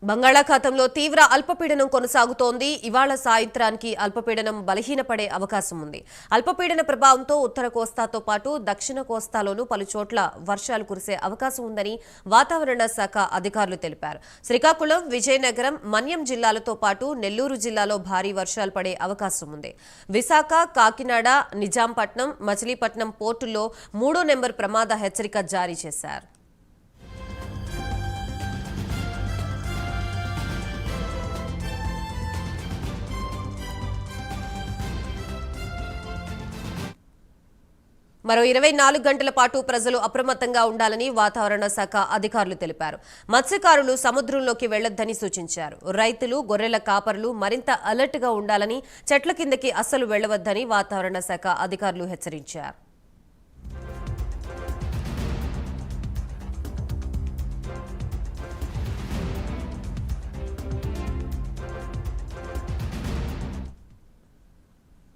బంగాళాఖాతంలో తీవ్ర అల్పపీడనం కొనసాగుతోంది. ఇవాళ సాయంత్రానికి అల్పపీడనం బలహీనపడే అవకాశం ఉంది. అల్పపీడన ప్రభావంతో ఉత్తర కోస్తాతో పాటు దక్షిణ కోస్తాలోనూ పలుచోట్ల వర్షాలు కురిసే అవకాశం ఉందని వాతావరణ శాఖ అధికారులు తెలిపారు. శ్రీకాకుళం, విజయనగరం, మన్యం జిల్లాలతో పాటు నెల్లూరు జిల్లాలో భారీ వర్షాలు పడే అవకాశం ఉంది. విశాఖ, కాకినాడ, నిజాంపట్నం, మచిలీపట్నం పోర్టుల్లో 3వ నెంబర్ ప్రమాద హెచ్చరిక జారీ చేశారు. మరో 24 గంటల పాటు ప్రజలు అప్రమత్తంగా ఉండాలని వాతావరణ శాఖ అధికారులు తెలిపారు. మత్స్యకారులు సముద్రంలోకి వెళ్లొద్దని సూచించారు. రైతులు, గొర్రెల కాపరులు మరింత అలర్ట్ గా ఉండాలని, చెట్ల కిందకి అస్సలు వెళ్లవద్దని వాతావరణ శాఖ అధికారులు హెచ్చరించారు.